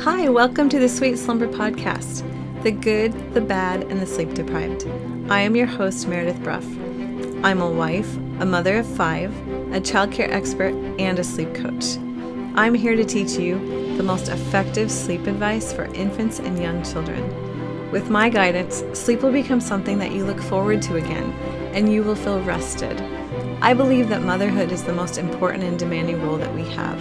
Hi, welcome to the Sweet Slumber Podcast, the good, the bad, and the sleep deprived. I am your host, Meredith Bruff. I'm a wife, a mother of 5, a childcare expert, and a sleep coach. I'm here to teach you the most effective sleep advice for infants and young children. With my guidance, sleep will become something that you look forward to again, and you will feel rested. I believe that motherhood is the most important and demanding role that we have.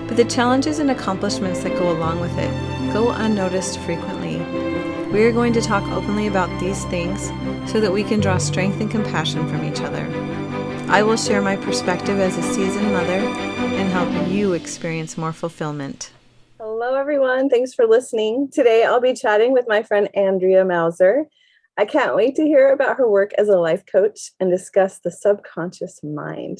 But the challenges and accomplishments that go along with it go unnoticed frequently. We are going to talk openly about these things so that we can draw strength and compassion from each other. I will share my perspective as a seasoned mother and help you experience more fulfillment. Hello, everyone. Thanks for listening. Today, I'll be chatting with my friend Andrea Mausser. I can't wait to hear about her work as a life coach and discuss the subconscious mind.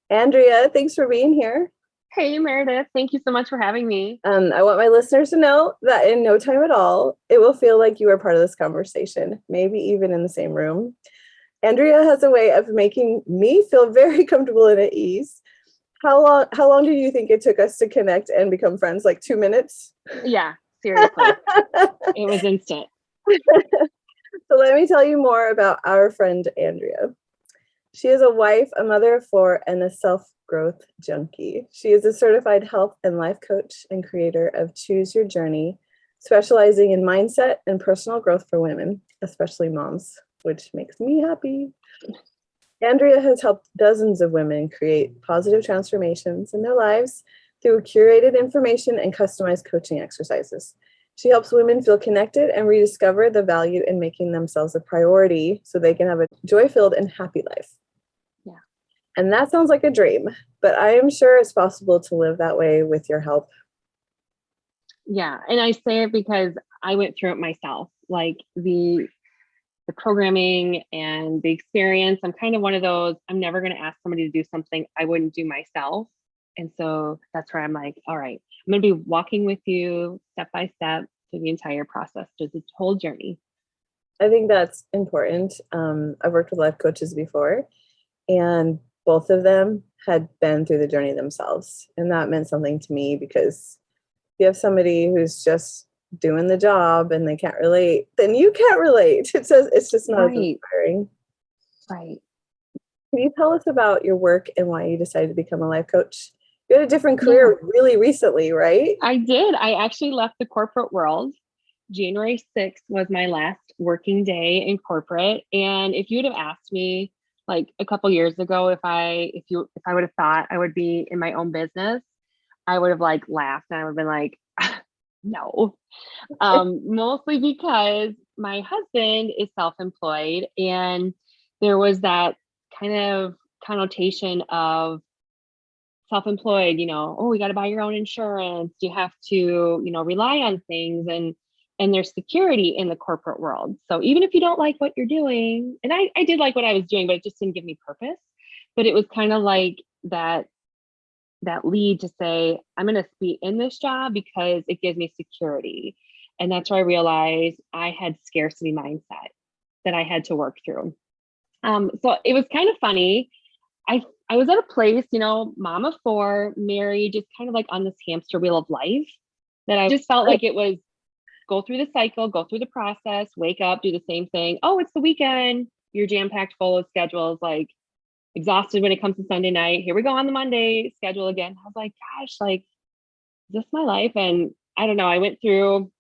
Andrea, thanks for being here. Hey, Meredith. Thank you so much for having me. I want my listeners to know that in no time at all, it will feel like you are part of this conversation, maybe even in the same room. Andrea has a way of making me feel very comfortable and at ease. How long do you think it took us to connect and become friends? Like 2 minutes? Yeah, seriously. It was instant. So let me tell you more about our friend Andrea. She is a wife, a mother of 4, and a self-growth junkie. She is a certified health and life coach and creator of Choose Your Journey, specializing in mindset and personal growth for women, especially moms, which makes me happy. Andrea has helped dozens of women create positive transformations in their lives through curated information and customized coaching exercises. She helps women feel connected and rediscover the value in making themselves a priority so they can have a joy-filled and happy life. Yeah. And that sounds like a dream, but I am sure it's possible to live that way with your help. Yeah. And I say it because I went through it myself, like the programming and the experience. I'm kind of one of those, I'm never going to ask somebody to do something I wouldn't do myself. And so that's where I'm like, all right, I'm going to be walking with you step by step through the entire process, through the whole journey. I think that's important. I've worked with life coaches before, and both of them had been through the journey themselves. And that meant something to me because if you have somebody who's just doing the job and they can't relate, then you can't relate. It's just not as inspiring. Right. Can you tell us about your work and why you decided to become a life coach? You had a different career really recently, right? I did. I actually left the corporate world. January 6th was my last working day in corporate. And if you would have asked me like a couple years ago, if I would have thought I would be in my own business, I would have like laughed and I would have been like, no. Mostly because my husband is self-employed and there was that kind of connotation of self-employed, oh, we got to buy your own insurance. You have to, rely on things and there's security in the corporate world. So even if you don't like what you're doing, and I did like what I was doing, but it just didn't give me purpose. But it was kind of like that lead to say, I'm going to be in this job because it gives me security. And that's where I realized I had scarcity mindset that I had to work through. So it was kind of funny. I was at a place, mom of 4, married, just kind of like on this hamster wheel of life that I just felt like it was go through the cycle, go through the process, wake up, do the same thing. Oh, it's the weekend. You're jam-packed full of schedules, like exhausted when it comes to Sunday night. Here we go on the Monday schedule again. I was like, gosh, like, is this my life? And I don't know. I went through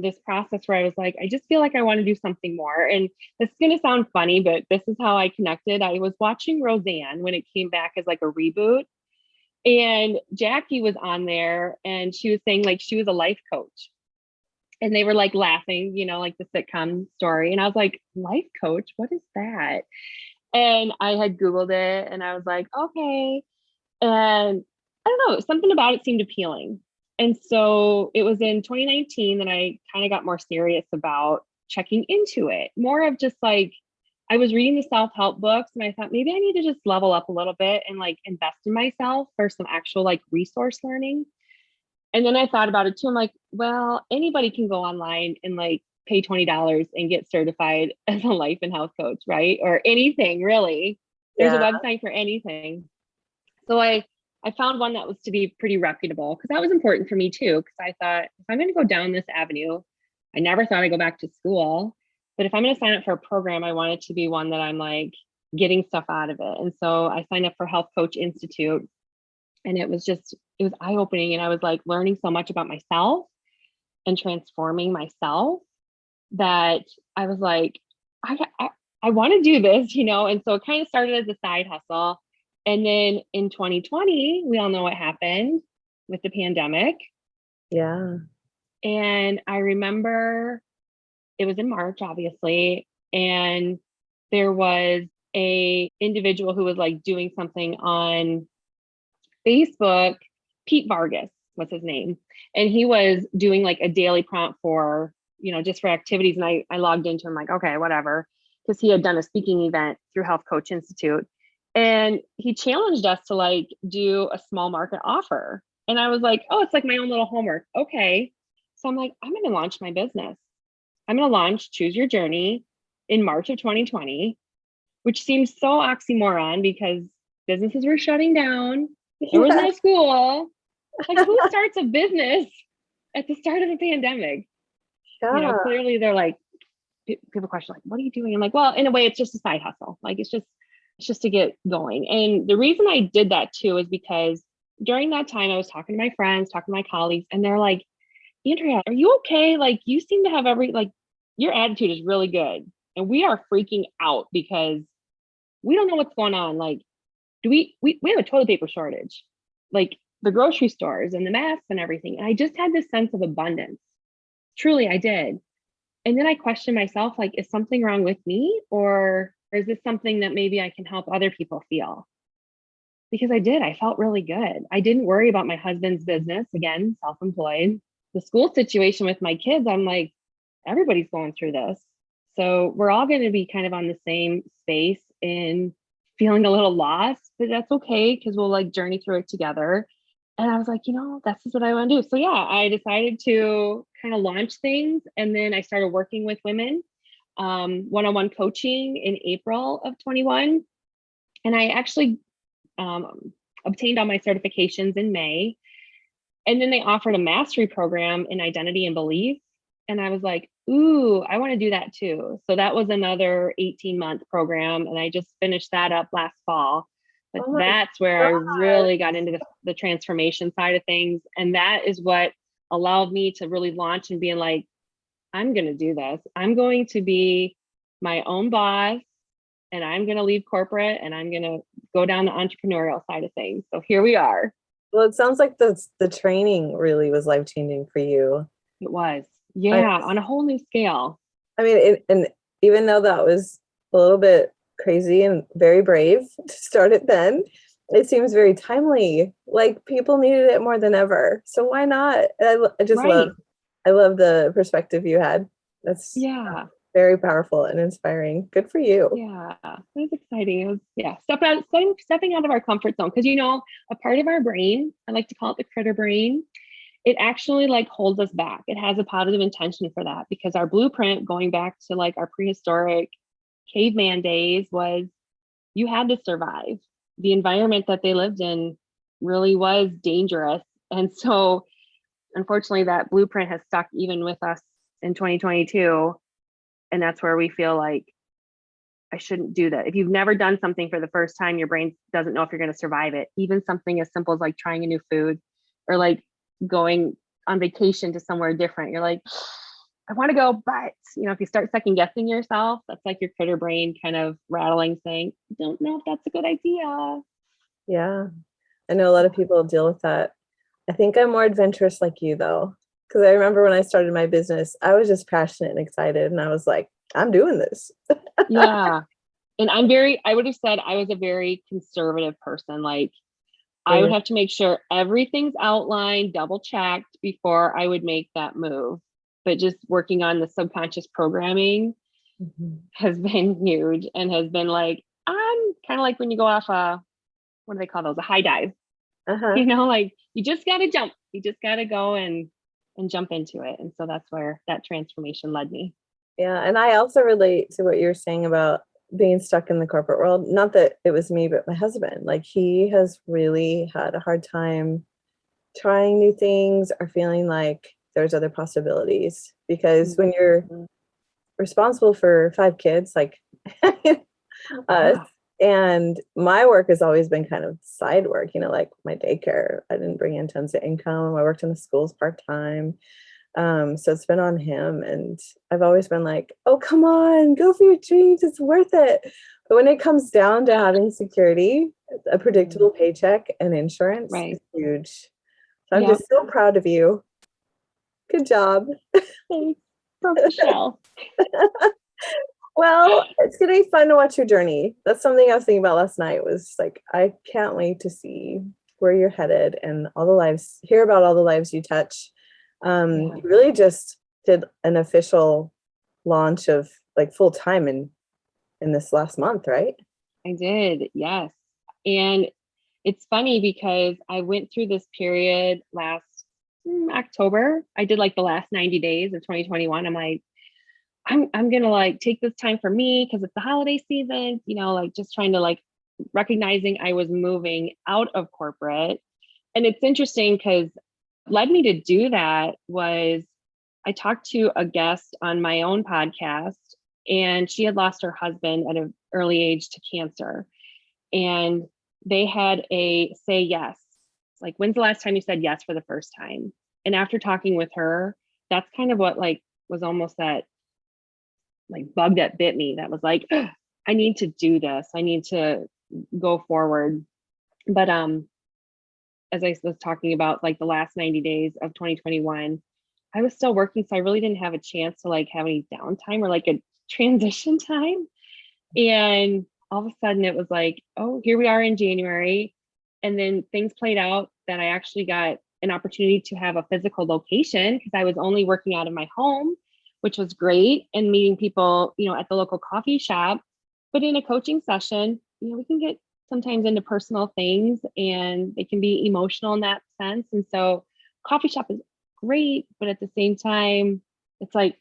this process where I was like, I just feel like I want to do something more. And this is going to sound funny, but this is how I connected. I was watching Roseanne when it came back as like a reboot. And Jackie was on there and she was saying like she was a life coach. And they were like laughing, like the sitcom story. And I was like, life coach? What is that? And I had Googled it and I was like, okay. And I don't know, something about it seemed appealing. And so it was in 2019 that I kind of got more serious about checking into it. More of just like, I was reading the self-help books and I thought maybe I need to just level up a little bit and like invest in myself for some actual like resource learning. And then I thought about it too. I'm like, well, anybody can go online and like pay $20 and get certified as a life and health coach, right? Or anything really. There's a website for anything. So I I found one that was to be pretty reputable because that was important for me too. Because I thought if I'm going to go down this avenue, I never thought I'd go back to school, but if I'm going to sign up for a program, I want it to be one that I'm like getting stuff out of it. And so I signed up for Health Coach Institute, and it was eye-opening. And I was like learning so much about myself and transforming myself that I was like, I want to do this, And so it kind of started as a side hustle. And then in 2020, we all know what happened with the pandemic. Yeah. And I remember it was in March, obviously, and there was a individual who was like doing something on Facebook. Pete Vargas was his name. And he was doing like a daily prompt for, just for activities. And I logged into him like, okay, whatever. Because he had done a speaking event through Health Coach Institute. And he challenged us to like do a small market offer. And I was like, oh, it's like my own little homework. Okay. So I'm like, I'm going to launch my business. I'm going to launch Choose Your Journey in March of 2020, which seems so oxymoron because businesses were shutting down. There was no school. Like, who starts a business at the start of a pandemic? Yeah. Clearly they're like, people question like, what are you doing? I'm like, well, in a way, it's just a side hustle. Like, it's just to get going. And the reason I did that too is because during that time, I was talking to my friends, talking to my colleagues, and they're like, Andrea, are you okay? Like, you seem to have your attitude is really good. And we are freaking out because we don't know what's going on. Like, we have a toilet paper shortage, like the grocery stores and the masks and everything. And I just had this sense of abundance. Truly, I did. And then I questioned myself, like, is something wrong with me? Or is this something that maybe I can help other people feel? Because I felt really good. I didn't worry about my husband's business, again, self-employed. The school situation with my kids, I'm like, everybody's going through this. So we're all going to be kind of on the same space in feeling a little lost, but that's okay because we'll like journey through it together. And I was like, that's just what I want to do. So yeah, I decided to kind of launch things. And then I started working with women, one-on-one coaching in April of 21. And I actually obtained all my certifications in May. And then they offered a mastery program in identity and belief. And I was like, ooh, I want to do that too. So that was another 18-month program. And I just finished that up last fall. But that's where I really got into the transformation side of things. And that is what allowed me to really launch and being like, I'm going to do this. I'm going to be my own boss, and I'm going to leave corporate, and I'm going to go down the entrepreneurial side of things. So here we are. Well, it sounds like the training really was life-changing for you. It was. Yeah, on a whole new scale. I mean, and even though that was a little bit crazy and very brave to start it then, it seems very timely. Like, people needed it more than ever. So why not? I just love the perspective you had. That's very powerful and inspiring. Good for you. Yeah, it was exciting. It was stepping out of our comfort zone. Because a part of our brain, I like to call it the critter brain, it actually like holds us back. It has a positive intention for that, because our blueprint going back to like our prehistoric caveman days was you had to survive. The environment that they lived in really was dangerous. And so unfortunately that blueprint has stuck even with us in 2022. And that's where we feel like, I shouldn't do that. If you've never done something for the first time, your brain doesn't know if you're going to survive it. Even something as simple as like trying a new food or like going on vacation to somewhere different. You're like, I want to go, but if you start second guessing yourself, that's like your critter brain kind of rattling, saying, I don't know if that's a good idea. Yeah. I know a lot of people deal with that. I think I'm more adventurous like you though. Because I remember when I started my business, I was just passionate and excited. And I was like, I'm doing this. Yeah. And I would have said I was a very conservative person. Like, I would have to make sure everything's outlined, double checked before I would make that move. But just working on the subconscious programming has been huge, and has been like, I'm kind of like when you go off what do they call those? A high dive. Like you just got to jump. You just got to go and jump into it. And so that's where that transformation led me. Yeah. And I also relate to what you're saying about being stuck in the corporate world. Not that it was me, but my husband. Like, he has really had a hard time trying new things or feeling like there's other possibilities. Because when you're responsible for 5 kids, like us, and my work has always been kind of side work, like my daycare, I didn't bring in tons of income. I worked in the schools part-time. So it's been on him, and I've always been like, oh, come on, go for your dreams. It's worth it. But when it comes down to having security, a predictable paycheck and insurance is huge. So I'm just so proud of you. Good job. Thanks. From Michelle. Well, it's going to be fun to watch your journey. That's something I was thinking about last night, was like, I can't wait to see where you're headed and hear about all the lives you touch. You really just did an official launch of like full time in this last month, right? I did, yes. And it's funny because I went through this period last October. I did like the last 90 days of 2021. I'm like, I'm gonna like take this time for me because it's the holiday season, like just trying to like recognizing I was moving out of corporate. And it's interesting because led me to do that was I talked to a guest on my own podcast, and she had lost her husband at an early age to cancer. And they had a say yes. Like, when's the last time you said yes for the first time? And after talking with her, that's kind of what like was almost that like bug that bit me. That was like, I need to do this. I need to go forward. But as I was talking about, like the last 90 days of 2021, I was still working. So I really didn't have a chance to like have any downtime or like a transition time. And all of a sudden it was like, oh, here we are in January. And then things played out that I actually got an opportunity to have a physical location because I was only working out of my home, which was great, and meeting people, at the local coffee shop. But in a coaching session, we can get sometimes into personal things and they can be emotional in that sense. And so coffee shop is great, but at the same time, it's like,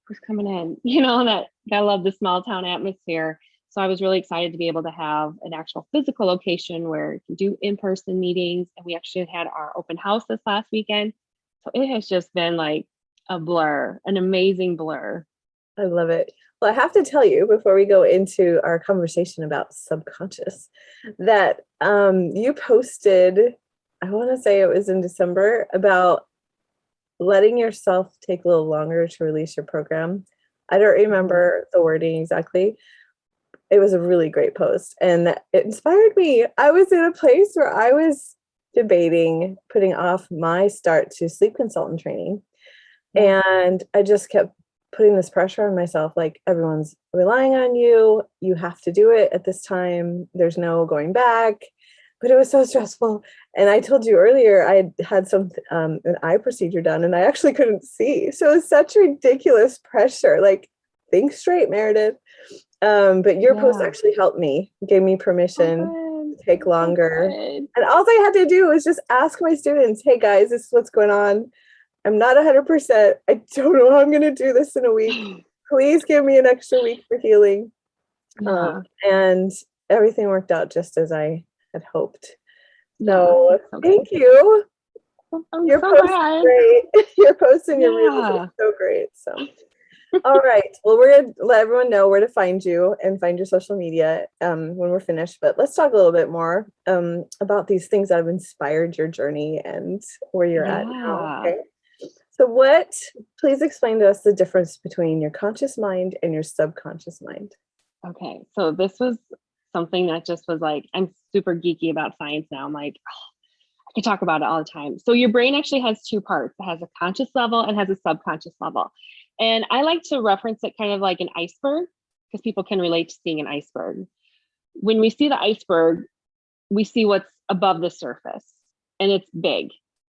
who's coming in? That I love the small town atmosphere. So I was really excited to be able to have an actual physical location where you can do in-person meetings. And we actually had our open house this last weekend. So it has just been like a blur, an amazing blur. I love it. Well, I have to tell you before we go into our conversation about subconscious that you posted, I want to say it was in December, about letting yourself take a little longer to release your program. I don't remember the wording exactly. It was a really great post and it inspired me. I was in a place where I was debating putting off my start to sleep consultant training. And I just kept putting this pressure on myself, like, everyone's relying on you. You have to do it at this time. There's no going back. But it was so stressful. And I told you earlier, I had an eye procedure done and I actually couldn't see. So it was such ridiculous pressure. Like, think straight, Meredith. But your post actually helped me, gave me permission to take longer. And all I had to do was just ask my students, hey guys, this is what's going on. I'm not 100%. I don't know how I'm going to do this in a week. Please give me an extra week for healing. And everything worked out just as I had hoped. So thank you. Your post is great. Your posts and your reels are so great. So, all right. Well, we're going to let everyone know where to find you and find your social media when we're finished. But let's talk a little bit more about these things that have inspired your journey and where you're at now. Okay. So please explain to us the difference between your conscious mind and your subconscious mind. Okay. So this was something that just was like, I'm super geeky about science now. I'm like, I could talk about it all the time. So your brain actually has 2 parts. It has a conscious level and has a subconscious level. And I like to reference it kind of like an iceberg because people can relate to seeing an iceberg. When we see the iceberg, we see what's above the surface and it's big.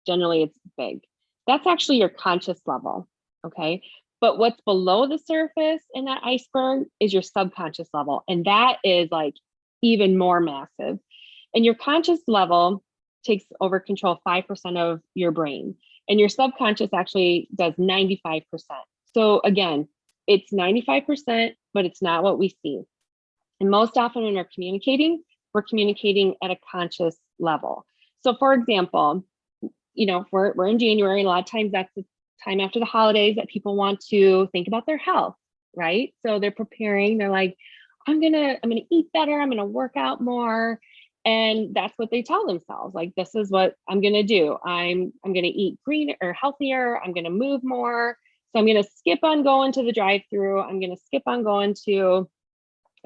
Generally, it's big. That's actually your conscious level, okay? But what's below the surface in that iceberg is your subconscious level. And that is like even more massive. And your conscious level takes over control 5% of your brain. And your subconscious actually does 95%. So again, it's 95%, but it's not what we see. And most often when we're communicating at a conscious level. So for example, if we're in January, a lot of times that's the time after the holidays that people want to think about their health, right? So they're preparing, they're like, I'm gonna eat better, I'm gonna work out more. And that's what they tell themselves. Like, this is what I'm gonna do. I'm gonna eat greener or healthier, I'm gonna move more. So I'm gonna skip on going to the drive-through, I'm gonna skip on going to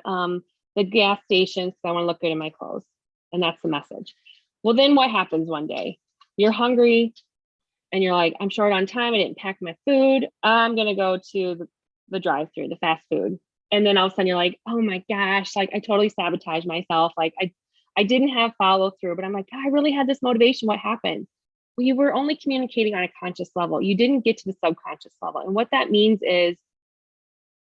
the gas station because I want to look good in my clothes. And that's the message. Well, then what happens one day? You're hungry and you're like, I'm short on time, I didn't pack my food, I'm gonna go to the drive-through, the fast food. And then all of a sudden you're like, oh my gosh, like I totally sabotaged myself. Like I didn't have follow through, but I'm like, I really had this motivation. What happened? Well, you were only communicating on a conscious level. You didn't get to the subconscious level. And what that means is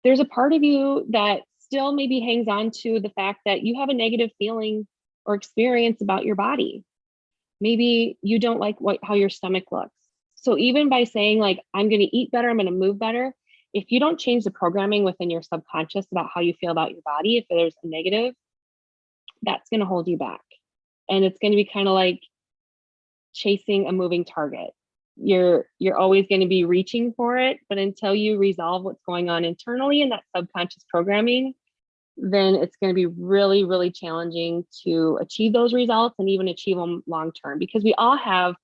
there's a part of you that still maybe hangs on to the fact that you have a negative feeling or experience about your body. Maybe you don't like how your stomach looks. So even by saying like, I'm going to eat better, I'm going to move better, if you don't change the programming within your subconscious about how you feel about your body, if there's a negative, that's going to hold you back. And it's going to be kind of like chasing a moving target. You're always going to be reaching for it, but until you resolve what's going on internally in that subconscious programming, then it's going to be really, really challenging to achieve those results and even achieve them long term, because we all have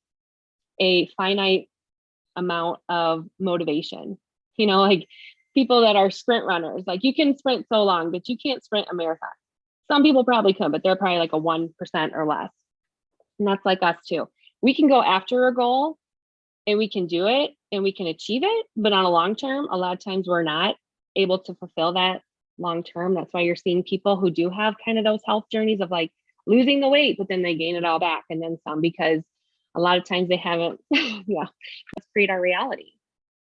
a finite amount of motivation. Like people that are sprint runners, like you can sprint so long, but you can't sprint a marathon. Some people probably could, but they're probably like a 1% or less. And that's like us too. We can go after a goal and we can do it and we can achieve it, but on a long term, a lot of times we're not able to fulfill that long term. That's why you're seeing people who do have kind of those health journeys of like losing the weight, but then they gain it all back and then some, because a lot of times they haven't. Yeah, let's create our reality.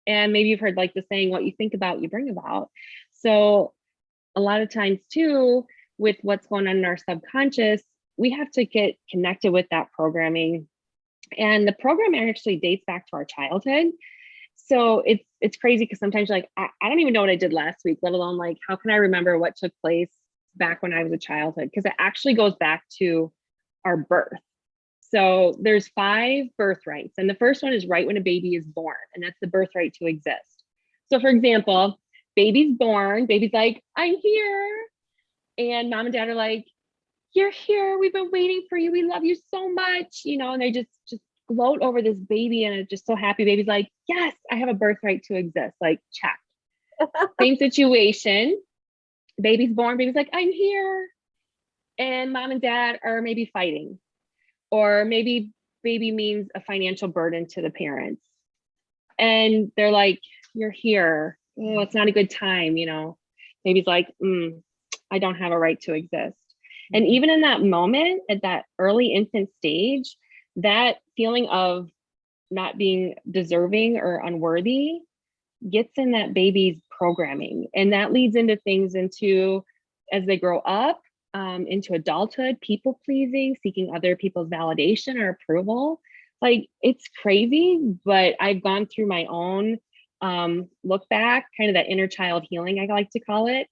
And maybe you've heard like the saying, what you think about, you bring about. So a lot of times too, with what's going on in our subconscious, we have to get connected with that programming. And the programming actually dates back to our childhood. So it's crazy because sometimes you're like, I don't even know what I did last week, let alone like, how can I remember what took place back when I was a childhood? Because it actually goes back to our birth. So there's 5 birthrights. And the first one is right when a baby is born. And that's the birthright to exist. So for example, baby's born, baby's like, I'm here. And mom and dad are like, you're here. We've been waiting for you. We love you so much. And they just gloat over this baby and it's just so happy. Baby's like, yes, I have a birthright to exist. Like, check. Same situation. Baby's born. Baby's like, I'm here. And mom and dad are maybe fighting. Or maybe baby means a financial burden to the parents. And they're like, you're here. Oh, it's not a good time. Baby's like, I don't have a right to exist. And even in that moment, at that early infant stage, that feeling of not being deserving or unworthy gets in that baby's programming. And that leads into things as they grow up, into adulthood, people pleasing, seeking other people's validation or approval. Like, it's crazy, but I've gone through my own look back, kind of that inner child healing, I like to call it,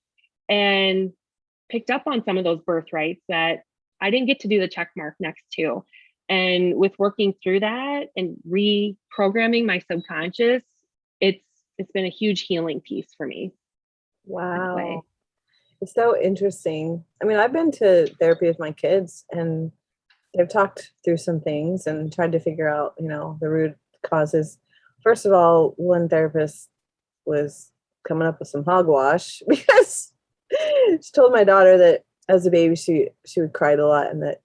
and picked up on some of those birthrights that I didn't get to do the check mark next to. And with working through that and reprogramming my subconscious, it's been a huge healing piece for me. Wow. It's so interesting. I mean, I've been to therapy with my kids and they've talked through some things and tried to figure out, the root causes. First of all, one therapist was coming up with some hogwash because she told my daughter that as a baby, she would cry a lot and that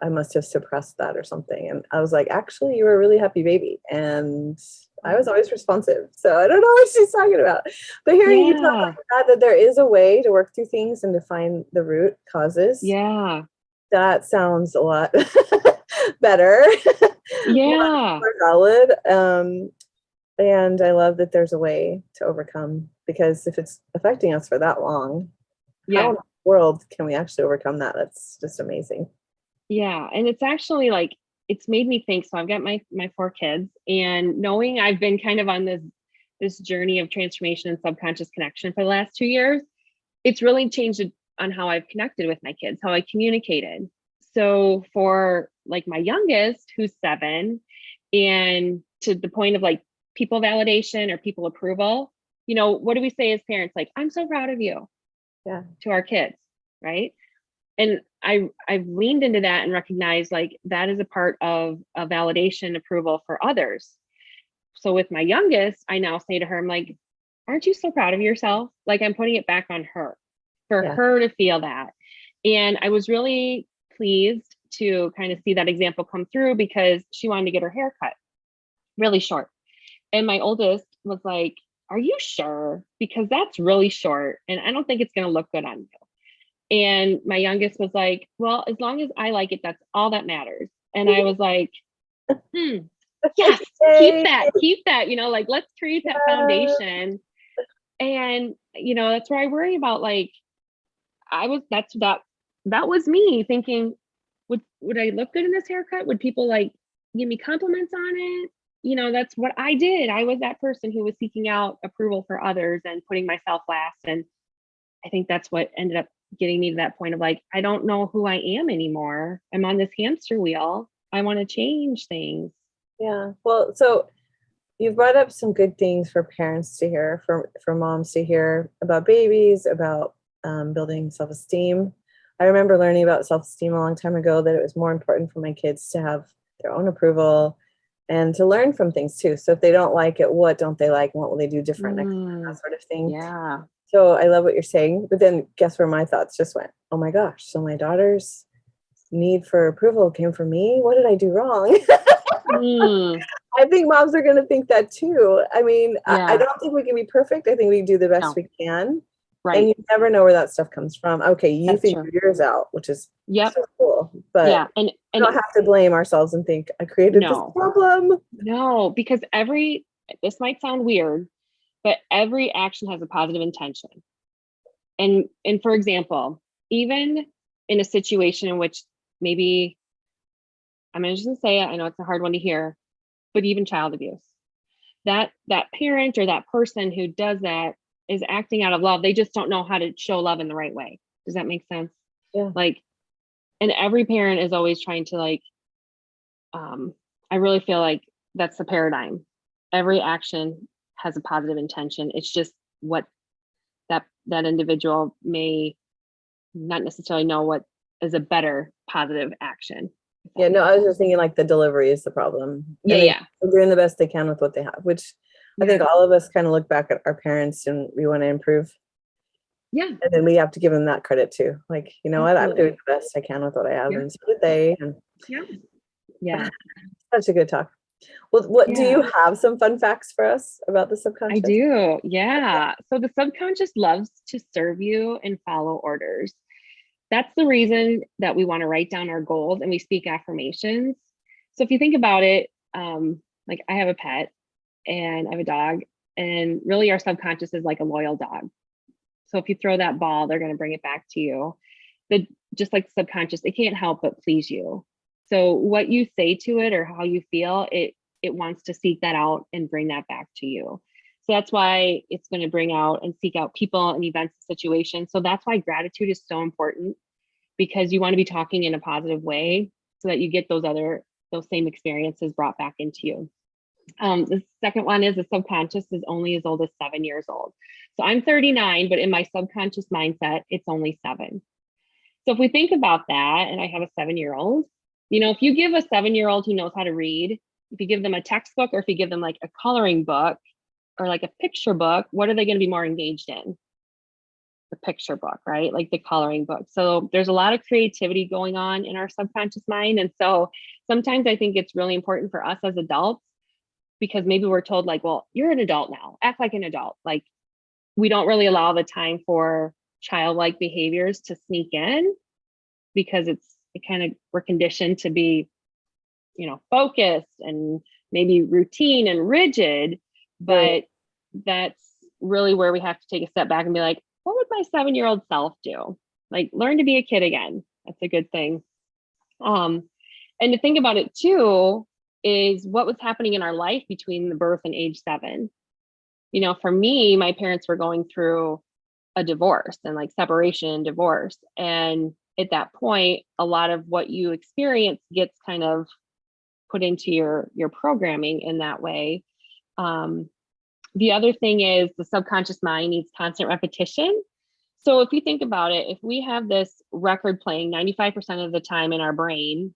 I must have suppressed that or something. And I was like, actually, you were a really happy baby. And I was always responsive. So I don't know what she's talking about. But hearing you talk about that there is a way to work through things and to find the root causes. Yeah. That sounds a lot better. Yeah. More solid. And I love that there's a way to overcome, because if it's affecting us for that long, how in the world can we actually overcome that? That's just amazing. Yeah. And it's actually like, it's made me think. So I've got my 4 kids, and knowing I've been kind of on this journey of transformation and subconscious connection for the last 2 years, it's really changed on how I've connected with my kids, how I communicated. So for like my youngest, who's 7, and to the point of like people validation or people approval, what do we say as parents? Like, I'm so proud of you. Yeah. To our kids, right? And I've leaned into that and recognized like that is a part of a validation approval for others. So with my youngest, I now say to her, I'm like, aren't you so proud of yourself? Like I'm putting it back on her for her to feel that. And I was really pleased to kind of see that example come through because she wanted to get her hair cut really short. And my oldest was like, are you sure? Because that's really short and I don't think it's going to look good on you. And my youngest was like, well, as long as I like it, that's all that matters. And I was like, yes, keep that, like, let's create that foundation. And, that's where I worry about, like, that was me thinking, would I look good in this haircut? Would people like give me compliments on it? That's what I did. I was that person who was seeking out approval for others and putting myself last. And I think that's what ended up getting me to that point of like, I don't know who I am anymore. I'm on this hamster wheel. I want to change things. Yeah. Well, so you've brought up some good things for parents to hear, for moms to hear about babies, about building self-esteem. I remember learning about self-esteem a long time ago, that it was more important for my kids to have their own approval and to learn from things too. So if they don't like it, what don't they like? And what will they do different next time? That sort of thing. Yeah. So I love what you're saying. But then guess where my thoughts just went? Oh my gosh. So my daughter's need for approval came from me. What did I do wrong? I think moms are going to think that too. I mean, I don't think we can be perfect. I think we do the best we can. Right. And you never know where that stuff comes from. Okay, you figured yours out, which is so cool. But and we don't have to blame ourselves and think, I created this problem. No, because this might sound weird, but every action has a positive intention. And for example, even in a situation in which maybe, I'm just gonna say it, I know it's a hard one to hear, but even child abuse, that parent or that person who does that is acting out of love. They just don't know how to show love in the right way. Does that make sense? Yeah. Like, and every parent is always trying to like, I really feel like that's the paradigm. Every action has a positive intention. It's just what that individual may not necessarily know what is a better positive action. Yeah, no, I was just thinking like the delivery is the problem. Yeah. They're doing the best they can with what they have, which I think all of us kind of look back at our parents and we want to improve. Yeah. And then we have to give them that credit too. Like, you know what, I'm doing the best I can with what I have. And so did they. And yeah. Such a good talk. Well, what do you have some fun facts for us about the subconscious? I do. Yeah. So the subconscious loves to serve you and follow orders. That's the reason that we want to write down our goals and we speak affirmations. So if you think about it, like I have a pet and I have a dog, and really our subconscious is like a loyal dog. So if you throw that ball, they're going to bring it back to you. But just like the subconscious, it can't help but please you. So what you say to it or how you feel, it wants to seek that out and bring that back to you. So that's why it's going to bring out and seek out people and events and situations. So that's why gratitude is so important, because you want to be talking in a positive way so that you get those same experiences brought back into you. The second one is the subconscious is only as old as 7 years old. So I'm 39, but in my subconscious mindset, it's only 7. So if we think about that, and I have a 7-year-old, if you give a 7-year-old who knows how to read, if you give them a textbook or if you give them like a coloring book or like a picture book, what are they going to be more engaged in? The picture book, right? Like the coloring book. So there's a lot of creativity going on in our subconscious mind. And so sometimes I think it's really important for us as adults, because maybe we're told like, well, you're an adult now, act like an adult. Like we don't really allow the time for childlike behaviors to sneak in, because we're conditioned to be, focused and maybe routine and rigid, but that's really where we have to take a step back and be like, what would my 7-year-old self do? Like learn to be a kid again. That's a good thing. And to think about it too, is what was happening in our life between the birth and age 7. For me, my parents were going through a divorce and like separation and divorce. And at that point, a lot of what you experience gets kind of put into your programming in that way. The other thing is the subconscious mind needs constant repetition. So if you think about it, if we have this record playing 95% of the time in our brain,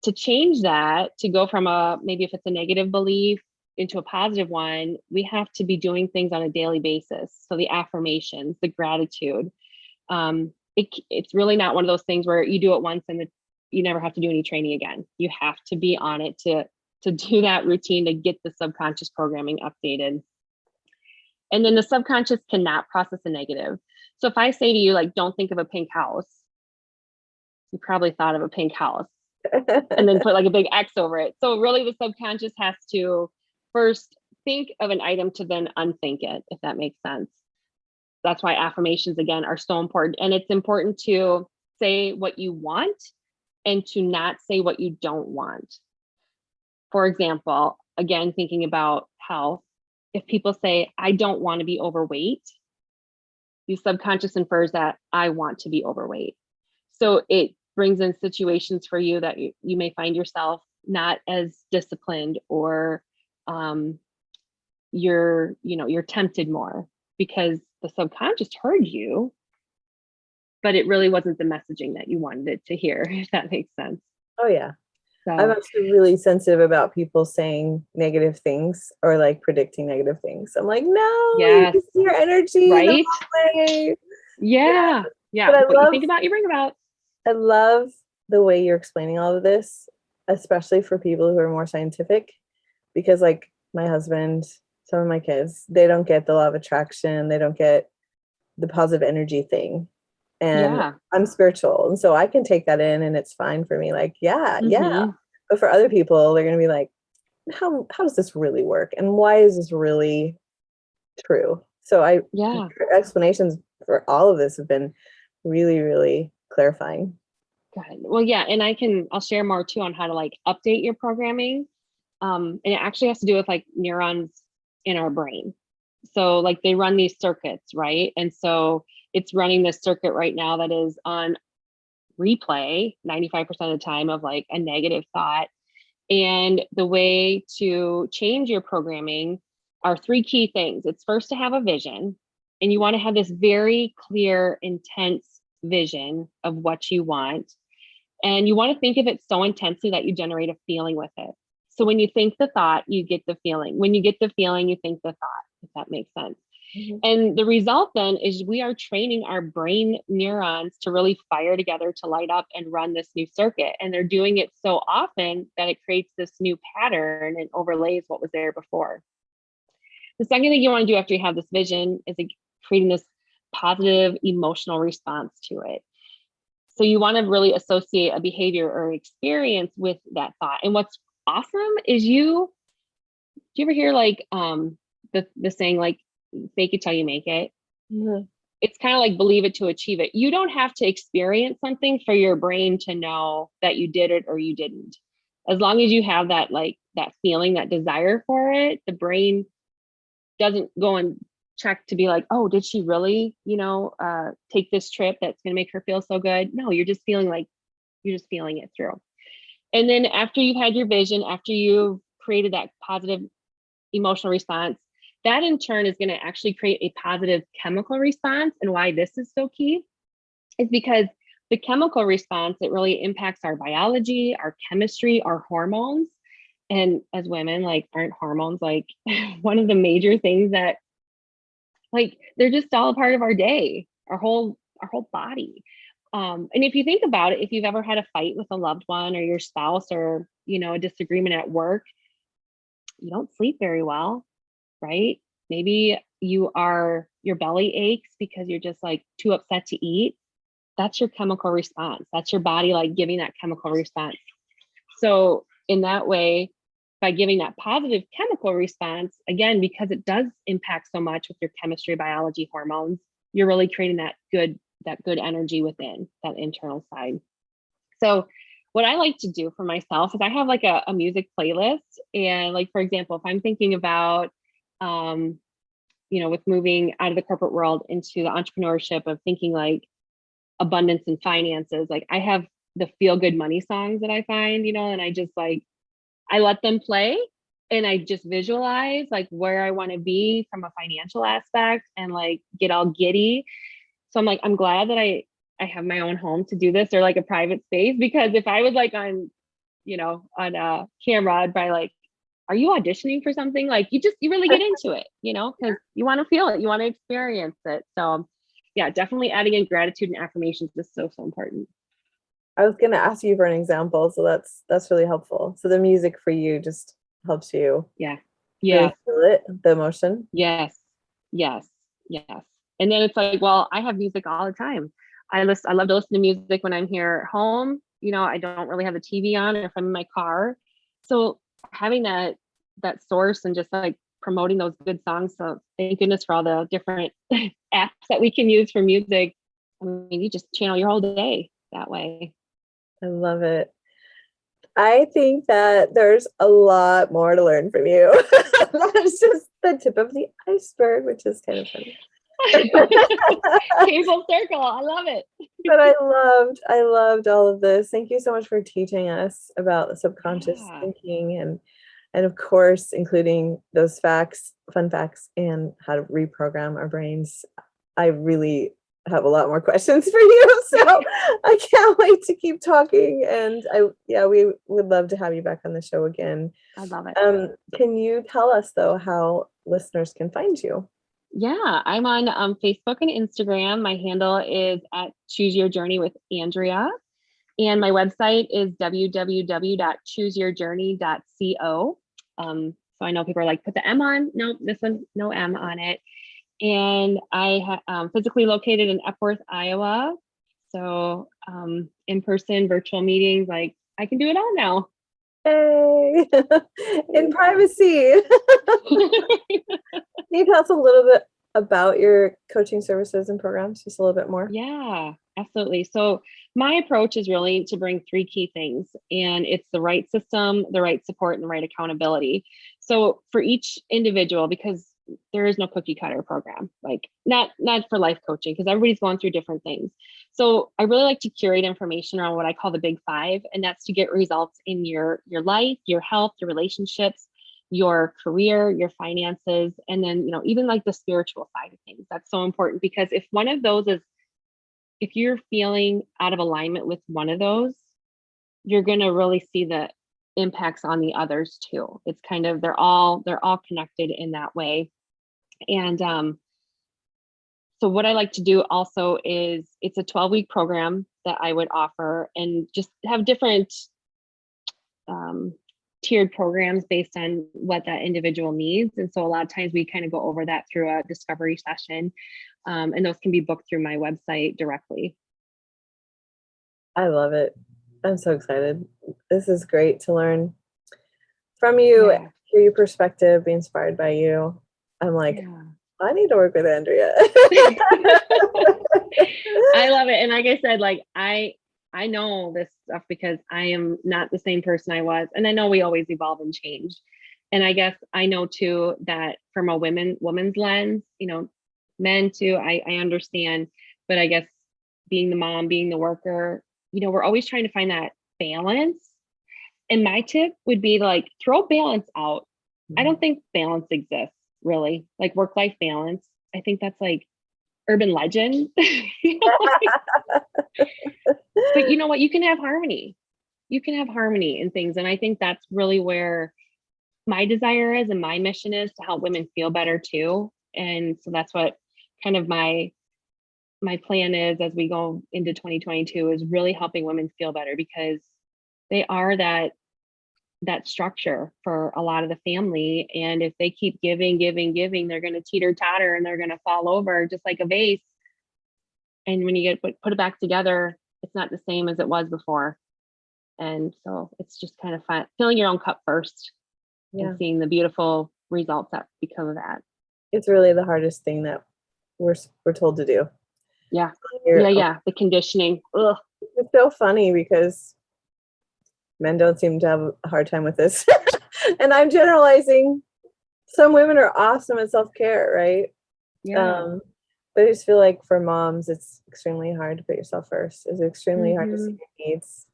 to change that, to go from maybe if it's a negative belief into a positive one, we have to be doing things on a daily basis. So the affirmations, the gratitude, it's really not one of those things where you do it once and you never have to do any training again. You have to be on it to do that routine, to get the subconscious programming updated. And then the subconscious cannot process a negative. So if I say to you, like, don't think of a pink house, you probably thought of a pink house and then put like a big X over it. So really the subconscious has to first think of an item to then unthink it, if that makes sense. That's why affirmations, again, are so important. And it's important to say what you want and to not say what you don't want. For example, again, thinking about health, if people say, I don't want to be overweight, the subconscious infers that I want to be overweight. So it brings in situations for you that you may find yourself not as disciplined, or you're tempted more because the subconscious heard you, but it really wasn't the messaging that you wanted it to hear, if that makes sense. Oh yeah. So, I'm actually really sensitive about people saying negative things or like predicting negative things. I'm like, no, yes, you see your energy right? the wrong way. Yeah. But What you think about, you bring about. I love the way you're explaining all of this, especially for people who are more scientific, because like my husband, some of my kids, they don't get the law of attraction. They don't get the positive energy thing. And Yeah. I'm spiritual. And so I can take that in and it's fine for me. Like, yeah. Mm-hmm. But for other people, they're going to be like, how does this really work? And why is this really true? So your explanations for all of this have been really, really clarifying. Good. Well, yeah. And I'll share more too on how to like update your programming. And it actually has to do with like neurons in our brain. So like they run these circuits, right? And so it's running this circuit right now that is on replay 95% of the time of like a negative thought. And the way to change your programming are 3 key things. It's first to have a vision, and you want to have this very clear, intense vision of what you want. And you want to think of it so intensely that you generate a feeling with it. So when you think the thought, you get the feeling. When you get the feeling, you think the thought, if that makes sense. Mm-hmm. And the result then is we are training our brain neurons to really fire together, to light up and run this new circuit. And they're doing it so often that it creates this new pattern and overlays what was there before. The second thing you want to do after you have this vision is creating this positive emotional response to it. So you want to really associate a behavior or experience with that thought. And what's awesome is do you ever hear like the saying like, fake it till you make it? Mm-hmm. It's kind of like believe it to achieve it. You don't have to experience something for your brain to know that you did it or you didn't. As long as you have that, like that feeling, that desire for it, the brain doesn't go and check to be like, oh, did she really, take this trip that's going to make her feel so good? No, you're just feeling it through. And then after you've had your vision, after you've created that positive emotional response, that in turn is going to actually create a positive chemical response. And why this is so key is because the chemical response, it really impacts our biology, our chemistry, our hormones. And as women, like, aren't hormones like one of the major things that, like, they're just all a part of our day, our whole body. And if you think about it, if you've ever had a fight with a loved one or your spouse, or, a disagreement at work, you don't sleep very well, right? Maybe your belly aches because you're just like too upset to eat. That's your chemical response. That's your body like giving that chemical response. So in that way, by giving that positive chemical response, again, because it does impact so much with your chemistry, biology, hormones, you're really creating that good energy within that internal side. So what I like to do for myself is I have like a music playlist. And like, for example, if I'm thinking about, with moving out of the corporate world into the entrepreneurship of thinking like abundance and finances, like I have the feel good money songs that I find, and I just like, I let them play and I just visualize like where I want to be from a financial aspect and like get all giddy. So I'm like, I'm glad that I have my own home to do this, or like a private space, because if I was like on a camera, I'd be like, are you auditioning for something? Like you really get into it, because you want to feel it, you want to experience it. So yeah, definitely adding in gratitude and affirmations is so important. I was going to ask you for an example, so that's really helpful. So the music for you just helps you Yeah. really feel it, the emotion. Yes. And then it's like, well, I have music all the time. I love to listen to music when I'm here at home. I don't really have the TV on if I'm in my car. So having that source and just like promoting those good songs. So thank goodness for all the different apps that we can use for music. I mean, you just channel your whole day that way. I love it. I think that there's a lot more to learn from you. That's just the tip of the iceberg, which is kind of funny. Came full circle. I love it. But I loved all of this. Thank you so much for teaching us about the subconscious thinking and of course, including those fun facts, and how to reprogram our brains. I really have a lot more questions for you, so I can't wait to keep talking. And we would love to have you back on the show again. I love it. Can you tell us though how listeners can find you? Yeah, I'm on Facebook and Instagram. My handle is at Choose Your Journey with Andrea. And my website is www.chooseyourjourney.co. So I know people are like, put the M on. No, this one, no M on it. And I physically located in Epworth, Iowa. So in-person virtual meetings, like I can do it all now. Hey, in privacy. Can you tell us a little bit about your coaching services and programs, just a little bit more? Yeah, absolutely. So my approach is really to bring three key things, and it's the right system, the right support, and the right accountability. So for each individual, because there is no cookie cutter program, like not for life coaching, because everybody's going through different things. So I really like to curate information around what I call the big five, and that's to get results in your life, your health, your relationships, your career, your finances, and then, even like the spiritual side of things. That's so important, because if one of those if you're feeling out of alignment with one of those, you're going to really see the impacts on the others too. It's kind of, they're all connected in that way. And so what I like to do also is, it's a 12-week program that I would offer, and just have different tiered programs based on what that individual needs. And so a lot of times we kind of go over that through a discovery session, and those can be booked through my website directly. I love it. I'm so excited. This is great to learn from you, hear your perspective, be inspired by you. I'm like, I need to work with Andrea. I love it. And like I said, like I know this stuff because I am not the same person I was. And I know we always evolve and change. And I guess I know too, that from a woman's lens, men too, I understand, but I guess being the mom, being the worker, we're always trying to find that balance. And my tip would be to like throw balance out. I don't think balance exists really, like work-life balance. I think that's like urban legend. But you know what? You can have harmony. You can have harmony in things. And I think that's really where my desire is, and my mission is to help women feel better too. And so that's what kind of my plan is as we go into 2022, is really helping women feel better, because they are that structure for a lot of the family. And if they keep giving, they're going to teeter totter and they're going to fall over just like a vase. And when you put it back together, it's not the same as it was before. And so it's just kind of fun, filling your own cup first and seeing the beautiful results that become of that. It's really the hardest thing that we're told to do. Yeah. The conditioning. Ugh. It's so funny because men don't seem to have a hard time with this. And I'm generalizing. Some women are awesome at self-care, right? Yeah. But I just feel like for moms, it's extremely hard to put yourself first. It's extremely hard to see Mhm. your needs.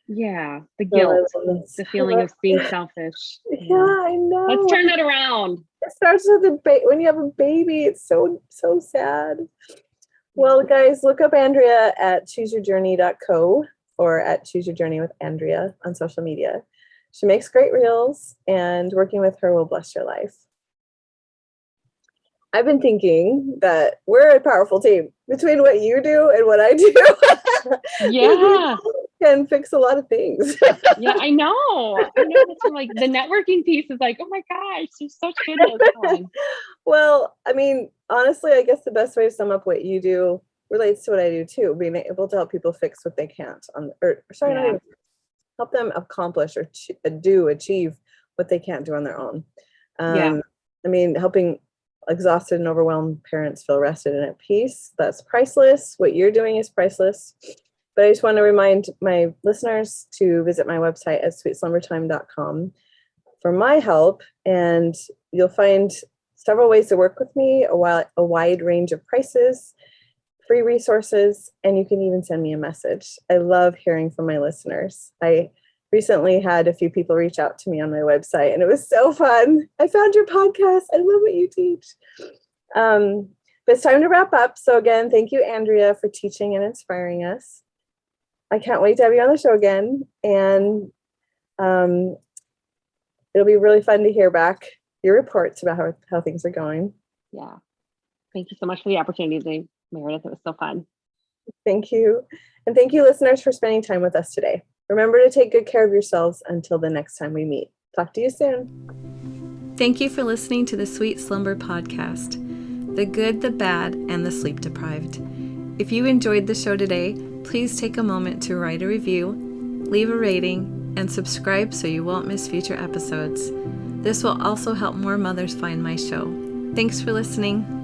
Yeah. The So I guilt, love this. the feeling of being selfish. Yeah, I Let's know. turn that around. It starts with when you have a baby. It's so sad. Well, guys, look up Andrea at chooseyourjourney.co or at Choose Your Journey with Andrea on social media. She makes great reels, and working with her will bless your life. I've been thinking that we're a powerful team between what you do and what I do. Yeah. Can fix a lot of things. Yeah, I know. That's like the networking piece is like, oh my gosh, there's such goodness going. Well, I mean, honestly, I guess the best way to sum up what you do relates to what I do too. Being able to help people fix what they can't not even help them accomplish or achieve what they can't do on their own. I mean, helping exhausted and overwhelmed parents feel rested and at peace. That's priceless. What you're doing is priceless. But I just want to remind my listeners to visit my website at sweetslumbertime.com for my help. And you'll find several ways to work with me, a wide range of prices, free resources, and you can even send me a message. I love hearing from my listeners. I recently had a few people reach out to me on my website, and it was so fun. I found your podcast. I love what you teach. But it's time to wrap up. So again, thank you, Andrea, for teaching and inspiring us. I can't wait to have you on the show again. And it'll be really fun to hear back your reports about how things are going. Yeah. Thank you so much for the opportunity, Meredith. It was so fun. Thank you. And thank you, listeners, for spending time with us today. Remember to take good care of yourselves until the next time we meet. Talk to you soon. Thank you for listening to the Sweet Slumber Podcast, the good, the bad, and the sleep deprived. If you enjoyed the show today, please take a moment to write a review, leave a rating, and subscribe so you won't miss future episodes. This will also help more mothers find my show. Thanks for listening.